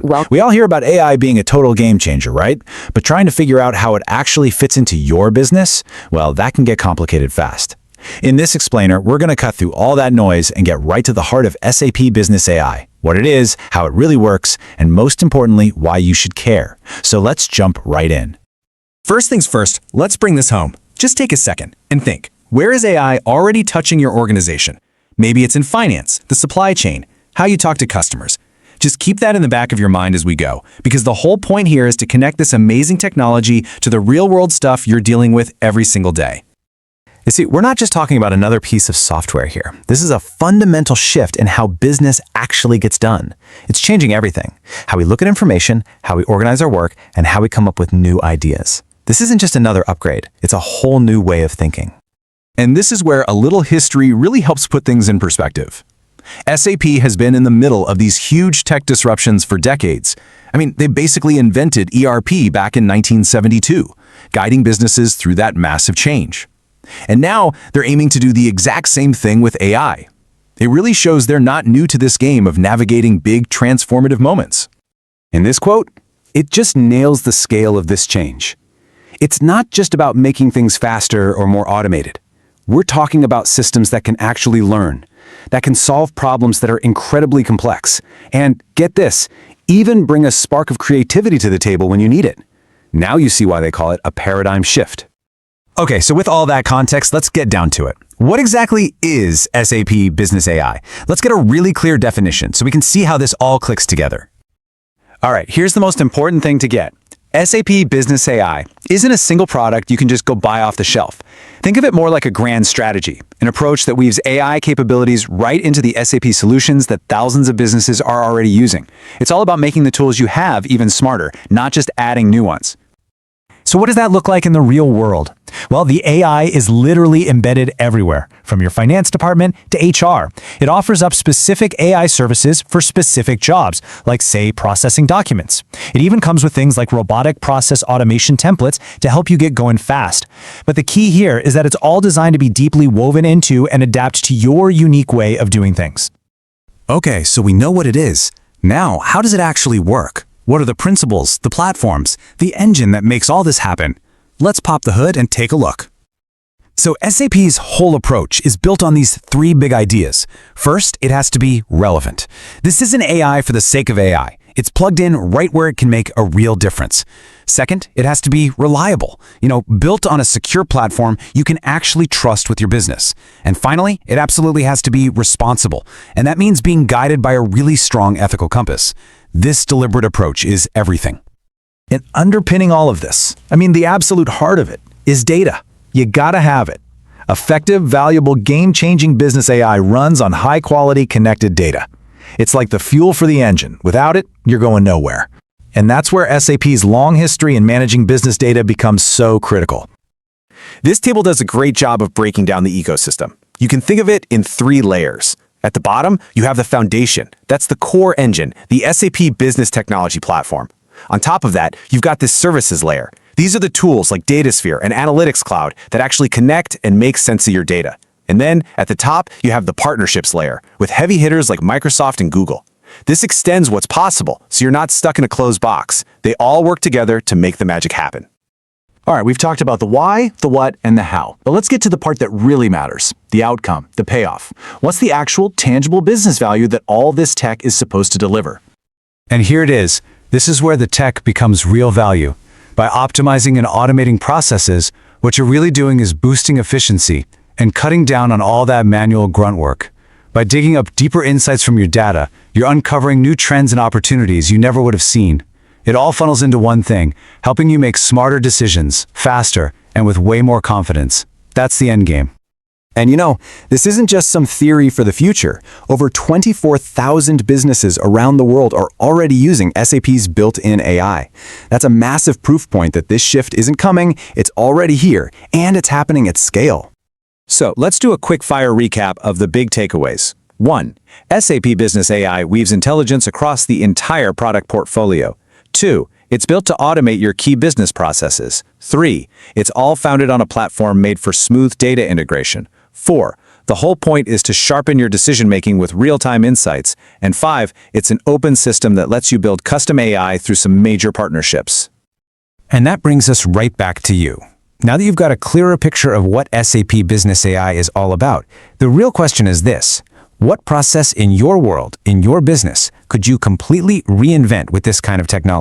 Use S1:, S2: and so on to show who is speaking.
S1: Well,
S2: We all hear about AI being a total game changer, right? But trying to figure out how it actually fits into your business, well, that can get complicated fast. In this explainer, we're going to cut through all that noise and get right to the heart of SAP Business AI, what it is, how it really works, and most importantly, why you should care. So let's jump right in.
S3: First things first, let's bring this home. Just take a second and think, where is AI already touching your organization? Maybe it's in finance, the supply chain, how you talk to customers. Just keep that in the back of your mind as we go, because the whole point here is to connect this amazing technology to the real-world stuff you're dealing with every single day.
S2: You see, we're not just talking about another piece of software here. This is a fundamental shift in how business actually gets done. It's changing everything. How we look at information, how we organize our work, and how we come up with new ideas. This isn't just another upgrade. It's a whole new way of thinking.
S4: And this is where a little history really helps put things in perspective. SAP has been in the middle of these huge tech disruptions for decades. I mean, they basically invented ERP back in 1972, guiding businesses through that massive change. And now they're aiming to do the exact same thing with AI. It really shows they're not new to this game of navigating big transformative moments.
S5: In this quote, it just nails the scale of this change. It's not just about making things faster or more automated. We're talking about systems that can actually learn, that can solve problems that are incredibly complex, and, get this, even bring a spark of creativity to the table when you need it. Now you see why they call it a paradigm shift.
S2: Okay, so with all that context, let's get down to it. What exactly is SAP Business AI? Let's get a really clear definition so we can see how this all clicks together. All right, here's the most important thing to get. SAP Business AI isn't a single product you can just go buy off the shelf. Think of it more like a grand strategy, an approach that weaves AI capabilities right into the SAP solutions that thousands of businesses are already using. It's all about making the tools you have even smarter, not just adding new ones.
S6: So what does that look like in the real world? Well, the AI is literally embedded everywhere, from your finance department to HR. It offers up specific AI services for specific jobs, like, say, processing documents. It even comes with things like robotic process automation templates to help you get going fast. But the key here is that it's all designed to be deeply woven into and adapt to your unique way of doing things.
S2: Okay, so we know what it is. Now, how does it actually work? What are the principles, the platforms, the engine that makes all this happen? Let's pop the hood and take a look. So SAP's whole approach is built on these three big ideas. First, it has to be relevant. This isn't AI for the sake of AI. It's plugged in right where it can make a real difference. Second, it has to be reliable. Built on a secure platform you can actually trust with your business. And finally, it absolutely has to be responsible. And that means being guided by a really strong ethical compass. This deliberate approach is everything.
S6: And underpinning all of this, the absolute heart of it, is data. You gotta have it. Effective, valuable, game-changing business AI runs on high-quality connected data. It's like the fuel for the engine. Without it, you're going nowhere. And that's where SAP's long history in managing business data becomes so critical.
S4: This table does a great job of breaking down the ecosystem. You can think of it in three layers. At the bottom, you have the foundation. That's the core engine, the SAP Business Technology Platform. On top of that, you've got this services layer. These are the tools like DataSphere and Analytics Cloud that actually connect and make sense of your data. And then, at the top, you have the partnerships layer, with heavy hitters like Microsoft and Google. This extends what's possible, so you're not stuck in a closed box. They all work together to make the magic happen.
S2: All right, we've talked about the why, the what, and the how. But let's get to the part that really matters, the outcome, the payoff. What's the actual, tangible business value that all this tech is supposed to deliver?
S6: And here it is. This is where the tech becomes real value. By optimizing and automating processes, what you're really doing is boosting efficiency and cutting down on all that manual grunt work. By digging up deeper insights from your data, you're uncovering new trends and opportunities you never would have seen. It all funnels into one thing, helping you make smarter decisions, faster, and with way more confidence. That's the end game.
S5: And this isn't just some theory for the future. Over 24,000 businesses around the world are already using SAP's built-in AI. That's a massive proof point that this shift isn't coming, it's already here, and it's happening at scale.
S4: So let's do a quick fire recap of the big takeaways. 1. SAP Business AI weaves intelligence across the entire product portfolio. 2. It's built to automate your key business processes. 3. It's all founded on a platform made for smooth data integration. 4. The The whole point is to sharpen your decision-making with real-time insights. And 5, it's an open system that lets you build custom AI through some major partnerships.
S5: And that brings us right back to you. Now that you've got a clearer picture of what SAP Business AI is all about, the real question is this: what process in your world, in your business, could you completely reinvent with this kind of technology?